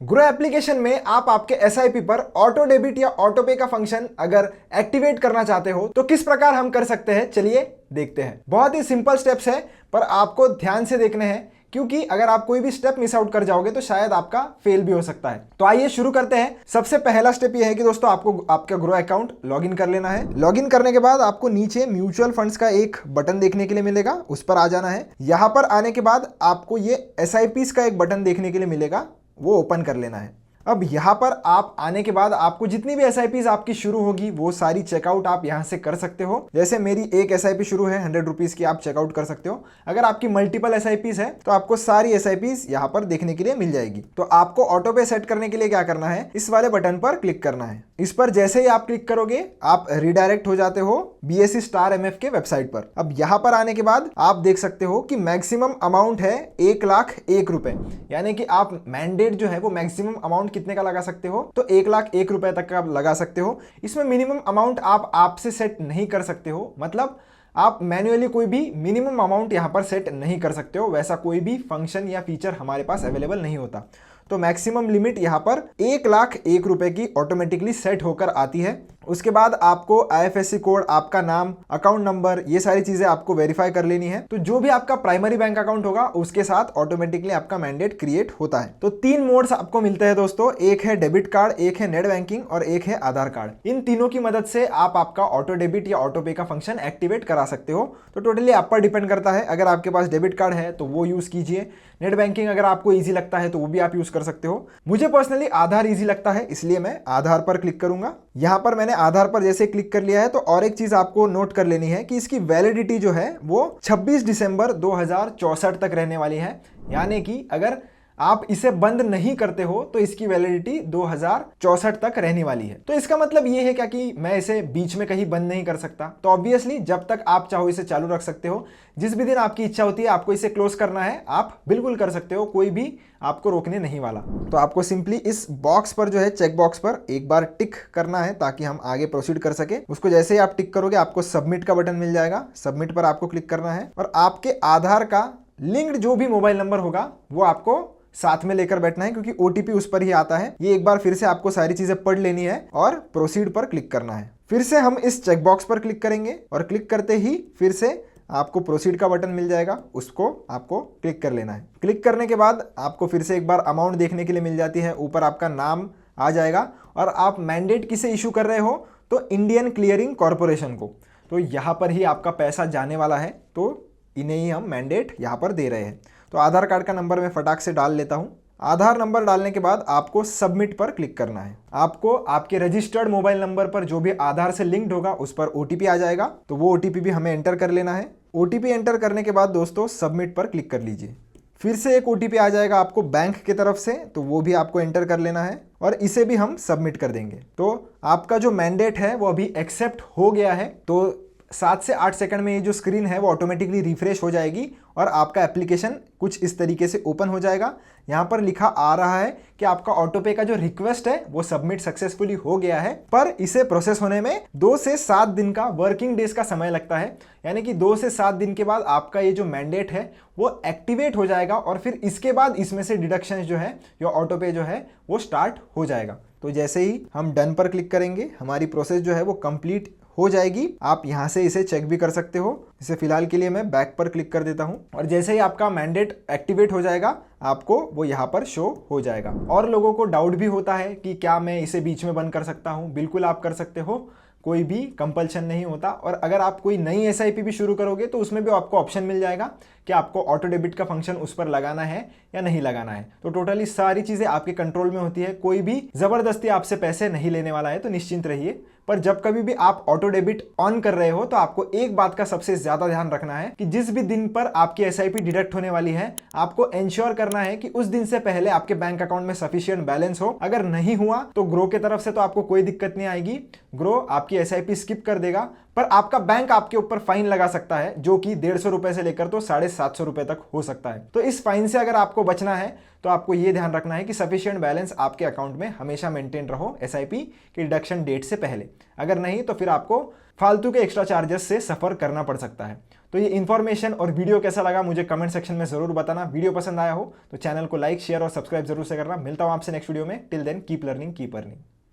Grow application में आप आपके एसआईपी पर ऑटो डेबिट या ऑटो पे का फंक्शन अगर एक्टिवेट करना चाहते हो तो किस प्रकार हम कर सकते हैं, चलिए देखते हैं। बहुत ही सिंपल स्टेप्स है पर आपको ध्यान से देखने हैं, क्योंकि अगर आप कोई भी स्टेप मिस आउट कर जाओगे तो शायद आपका फेल भी हो सकता है। तो आइए शुरू करते हैं। सबसे पहला स्टेप यह है कि दोस्तों आपको आपका ग्रो अकाउंट लॉगिन कर लेना है। लॉगिन करने के बाद आपको नीचे म्यूचुअल फंड्स का एक बटन देखने के लिए मिलेगा, उस पर आ जाना है। यहां पर आने के बाद आपको ये एसआईपीस का एक बटन देखने के लिए मिलेगा, वो ओपन कर लेना है। अब यहाँ पर आप आने के बाद आपको जितनी भी एसआईपीस आपकी शुरू होगी वो सारी चेकआउट आप यहाँ से कर सकते हो। जैसे मेरी एक एसआईपी शुरू है 100 रुपीज की, आप चेकआउट कर सकते हो। अगर आपकी मल्टीपल एसआईपीस है तो आपको सारी एसआईपीस यहाँ पर देखने के लिए मिल जाएगी। तो आपको ऑटो पे सेट करने के लिए क्या करना है, इस वाले बटन पर क्लिक करना है। इस पर जैसे ही आप क्लिक करोगे आप रिडायरेक्ट हो जाते हो BSE स्टार MF के वेबसाइट पर। अब यहाँ पर आने के बाद आप देख सकते हो कि मैक्सिमम अमाउंट है 1,01,000 रुपए, यानी कि आप मैंडेट जो है वो मैक्सिमम अमाउंट कितने का लगा सकते हो, तो 1,01,000 रुपए तक का आप लगा सकते हो। इसमें मिनिमम अमाउंट आप आपसे सेट नहीं कर सकते हो, मतलब आप मैन्युअली कोई भी मिनिमम अमाउंट यहां पर सेट नहीं कर सकते हो। वैसा कोई भी फंक्शन या फीचर हमारे पास अवेलेबल नहीं होता। तो मैक्सिमम लिमिट यहां पर 1,01,000 रुपए की ऑटोमेटिकली सेट होकर आती है। उसके बाद आपको IFSC कोड, आपका नाम, अकाउंट नंबर, ये सारी चीजें आपको वेरीफाई कर लेनी है। तो जो भी आपका प्राइमरी बैंक अकाउंट होगा उसके साथ ऑटोमेटिकली आपका मैंडेट क्रिएट होता है। तो 3 मोड्स आपको मिलते हैं दोस्तों, एक है डेबिट कार्ड, एक है नेट बैंकिंग और एक है आधार कार्ड। इन तीनों की मदद से आप आपका ऑटो डेबिट या ऑटो पे का फंक्शन एक्टिवेट करा सकते हो। तो टोटली आप पर डिपेंड करता है। अगर आपके पास डेबिट कार्ड है तो वो यूज कीजिए। नेट बैंकिंग अगर आपको ईजी लगता है तो वो भी आप यूज कर सकते हो। मुझे पर्सनली आधार ईजी लगता है, इसलिए मैं आधार पर क्लिक करूंगा। यहां पर मैंने आधार पर जैसे क्लिक कर लिया है। तो और एक चीज आपको नोट कर लेनी है कि इसकी वैलिडिटी जो है वो 26 दिसंबर 2064 तक रहने वाली है, यानी कि अगर आप इसे बंद नहीं करते हो तो इसकी वैलिडिटी 2064 तक रहने वाली है। तो इसका मतलब ये है क्या कि मैं इसे बीच में कहीं बंद नहीं कर सकता? तो ऑब्वियसली जब तक आप चाहो इसे चालू रख सकते हो। जिस भी दिन आपकी इच्छा होती है आपको इसे क्लोज करना है, आप बिल्कुल कर सकते हो, कोई भी आपको रोकने नहीं वाला। तो आपको सिंपली इस बॉक्स पर जो है, चेक बॉक्स पर एक बार टिक करना है ताकि हम आगे प्रोसीड कर सके। उसको जैसे ही आप टिक करोगे आपको सबमिट का बटन मिल जाएगा। सबमिट पर आपको क्लिक करना है और आपके आधार का लिंक्ड जो भी मोबाइल नंबर होगा वो आपको साथ में लेकर बैठना है, क्योंकि OTP उस पर ही आता है। ये एक बार फिर से आपको सारी चीजें पढ़ लेनी है और प्रोसीड पर क्लिक करना है। फिर से हम इस चेक बॉक्स पर क्लिक करेंगे और क्लिक करते ही फिर से आपको प्रोसीड का बटन मिल जाएगा, उसको आपको क्लिक कर लेना है। क्लिक करने के बाद आपको फिर से एक बार अमाउंट देखने के लिए मिल जाती है। ऊपर आपका नाम आ जाएगा और आप मैंडेट किसे इशू कर रहे हो, तो इंडियन क्लियरिंग कॉरपोरेशन को। तो यहाँ पर ही आपका पैसा जाने वाला है, तो इन्हें ही हम मैंडेट यहाँ पर दे रहे हैं। तो आधार कार्ड का नंबर मैं फटाक से डाल लेता हूं। आधार नंबर डालने के बाद आपको सबमिट पर क्लिक करना है। आपको आपके रजिस्टर्ड मोबाइल नंबर पर जो भी आधार से लिंक्ड होगा उस पर OTP आ जाएगा, तो वो OTP भी हमें एंटर कर लेना है। OTP एंटर करने के बाद दोस्तों सबमिट पर क्लिक कर लीजिए। फिर से एक OTP आ जाएगा आपको बैंक की तरफ से, तो वो भी आपको एंटर कर लेना है और इसे भी हम सबमिट कर देंगे। तो आपका जो मैंडेट है वो अभी एक्सेप्ट हो गया है। तो 7 से 8 सेकंड में ये जो स्क्रीन है वो ऑटोमेटिकली रिफ्रेश हो जाएगी और आपका एप्लीकेशन कुछ इस तरीके से ओपन हो जाएगा। यहाँ पर लिखा आ रहा है कि आपका ऑटो पे का जो रिक्वेस्ट है वो सबमिट सक्सेसफुली हो गया है, पर इसे प्रोसेस होने में 2 से 7 दिन का वर्किंग डेज का समय लगता है। यानी कि 2 से 7 दिन के बाद आपका ये जो मैंडेट है वो एक्टिवेट हो जाएगा और फिर इसके बाद इसमें से डिडक्शन जो है या ऑटो पे जो है वो स्टार्ट हो जाएगा। तो जैसे ही हम डन पर क्लिक करेंगे हमारी प्रोसेस जो है वो कंप्लीट हो जाएगी। आप यहां से इसे चेक भी कर सकते हो। इसे फिलहाल के लिए मैं बैक पर क्लिक कर देता हूं और जैसे ही आपका मैंडेट एक्टिवेट हो जाएगा आपको वो यहां पर शो हो जाएगा। और लोगों को डाउट भी होता है कि क्या मैं इसे बीच में बंद कर सकता हूं? बिल्कुल आप कर सकते हो, कोई भी कंपल्शन नहीं होता। और अगर आप कोई नई SIP भी शुरू करोगे तो उसमें भी आपको ऑप्शन मिल जाएगा कि आपको ऑटो डेबिट का फंक्शन उस पर लगाना है या नहीं लगाना है। तो टोटली सारी चीजें आपके कंट्रोल में होती है, कोई भी जबरदस्ती आपसे पैसे नहीं लेने वाला है, तो निश्चिंत रहिए। पर जब कभी भी आप ऑटो डेबिट ऑन कर रहे हो तो आपको एक बात का सबसे ज्यादा ध्यान रखना है कि जिस भी दिन पर आपकी SIP डिडक्ट होने वाली है आपको इंश्योर करना है कि उस दिन से पहले आपके बैंक अकाउंट में सफिशिएंट बैलेंस हो। अगर नहीं हुआ तो ग्रो की तरफ से तो आपको कोई दिक्कत नहीं आएगी, ग्रो आपकी SIP स्किप कर देगा, पर आपका बैंक आपके ऊपर फाइन लगा सकता है जो कि 150 रुपए से लेकर तो 750 रुपए तक हो सकता है। तो इस फाइन से अगर आपको बचना है तो आपको यह ध्यान रखना है कि सफिशिएंट बैलेंस आपके अकाउंट में हमेशा मेंटेन रहो SIP की डिडक्शन डेट से पहले। अगर नहीं तो फिर आपको फालतू के एक्स्ट्रा चार्जेस से सफर करना पड़ सकता है। तो ये इन्फॉर्मेशन और वीडियो कैसा लगा मुझे कमेंट सेक्शन में जरूर बताना। वीडियो पसंद आया हो तो चैनल को लाइक, शेयर और सब्सक्राइब जरूर से करना। मिलता हूं आपसे नेक्स्ट वीडियो में। Till then keep learning, keep earning.